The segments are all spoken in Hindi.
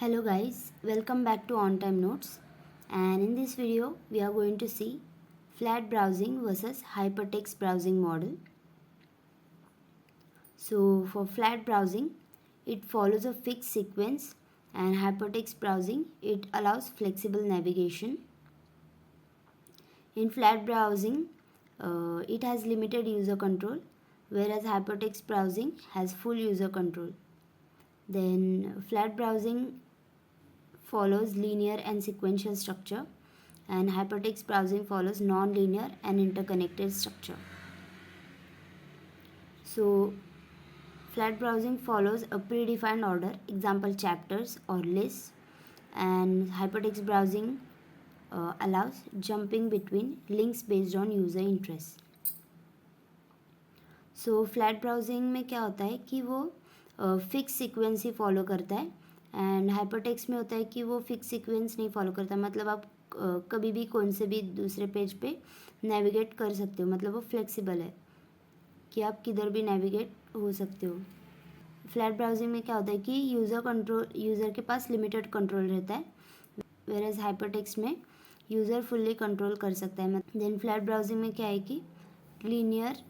Hello guys, welcome back to On Time Notes, and in this video we are going to see flat browsing versus hypertext browsing model. So for flat browsing it follows a fixed sequence, and hypertext browsing it allows flexible navigation. In flat browsing it has limited user control, whereas hypertext browsing has full user control. Then flat browsing follows linear and sequential structure, and hypertext browsing follows non-linear and interconnected structure. So flat browsing follows a predefined order, example chapters or lists, and hypertext browsing allows jumping between links based on user interest. So flat browsing में क्या होता है कि वो फिक्स सीक्वेंस ही फॉलो करता है, एंड हाइपरटेक्स्ट में होता है कि वो फिक्स सीक्वेंस नहीं फॉलो करता. मतलब आप कभी भी कौन से भी दूसरे पेज पे नेविगेट कर सकते हो. मतलब वो फ्लेक्सिबल है कि आप किधर भी नेविगेट हो सकते हो. फ्लैट ब्राउजिंग में क्या होता है कि यूज़र के पास लिमिटेड कंट्रोल रहता है, वेरएज हाइपरटेक्स्ट में यूज़र फुल्ली कंट्रोल कर सकता है. देन फ्लैट ब्राउजिंग में क्या है कि लीनियर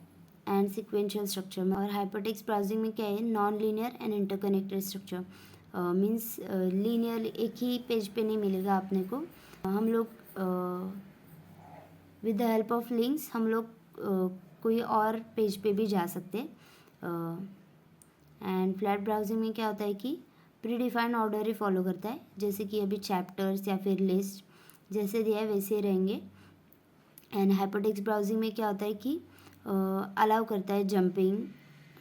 एंड सिक्वेंशियल स्ट्रक्चर में, और हाइपरटेक्स्ट ब्राउजिंग में क्या है non linear and interconnected structure. Means linear एक ही पेज पे नहीं मिलेगा अपने को. हम लोग with the help of links हम लोग कोई और पेज पे भी जा सकते हैं. एंड फ्लैट ब्राउजिंग में क्या होता है कि प्रीडिफाइंड ऑर्डर ही फॉलो करता है, जैसे कि अभी चैप्टर्स या फिर लिस्ट जैसे दिया है वैसे ही रहेंगे. एंड हाइपरटेक्स्ट ब्राउजिंग में क्या होता है कि अलाउ करता है जंपिंग,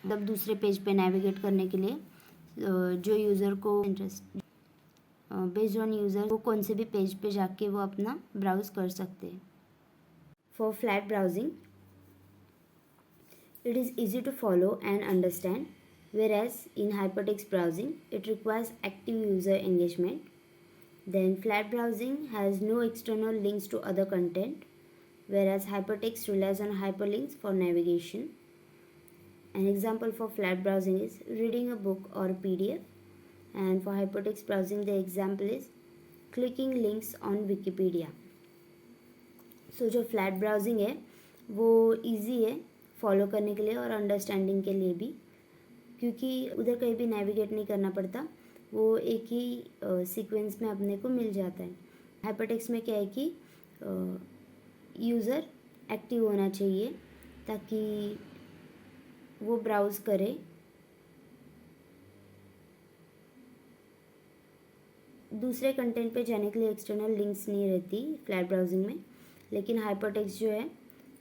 मतलब दूसरे पेज पे नेविगेट करने के लिए जो यूज़र को इंटरेस्ट बेस्ड ऑन यूज़र वो कौन से भी पेज पे जाके वो अपना ब्राउज कर सकते हैं. For flat browsing it is easy to follow and understand, whereas in hypertext browsing it requires active user engagement. Then flat browsing has no external links to other content, whereas hypertext relies on hyperlinks for navigation. An example for flat browsing is reading a book or PDF, and for hypertext browsing the example is clicking links on Wikipedia. So जो flat browsing है वो easy है फॉलो करने के लिए और अंडरस्टैंडिंग के लिए भी, क्योंकि उधर कहीं भी नेविगेट नहीं करना पड़ता, वो एक ही सीक्वेंस में अपने को मिल जाता है. हाइपरटेक्स्ट में क्या है कि यूज़र एक्टिव होना चाहिए ताकि वो ब्राउज़ करे. दूसरे कंटेंट पे जाने के लिए एक्सटर्नल लिंक्स नहीं रहती फ्लैट ब्राउजिंग में, लेकिन हाइपरटेक्स्ट जो है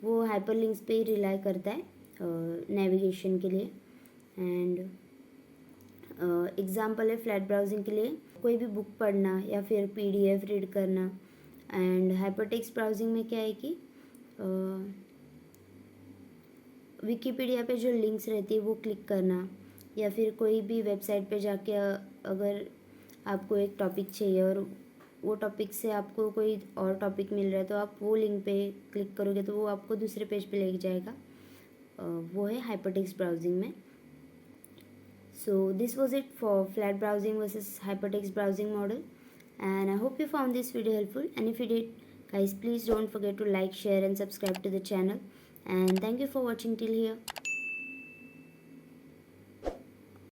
वो हाइपर लिंक्स पे ही रिलाई करता है नेविगेशन के लिए. एंड एग्जांपल है फ्लैट ब्राउजिंग के लिए कोई भी बुक पढ़ना या फिर PDF रीड करना. एंड हाइपरटेक्स्ट ब्राउजिंग में क्या है कि विकीपीडिया पे जो लिंक्स रहती है वो क्लिक करना, या फिर कोई भी वेबसाइट पे जाके अगर आपको एक टॉपिक चाहिए और वो टॉपिक से आपको कोई और टॉपिक मिल रहा है तो आप वो लिंक पे क्लिक करोगे तो वो आपको दूसरे पेज पे ले जाएगा. वो है हाइपरटेक्स्ट ब्राउजिंग में. So this was it for flat browsing versus hypertext browsing model, and I hope you found this video helpful. And if you did guys, please don't forget to like, share and subscribe to the channel, and thank you for watching till here.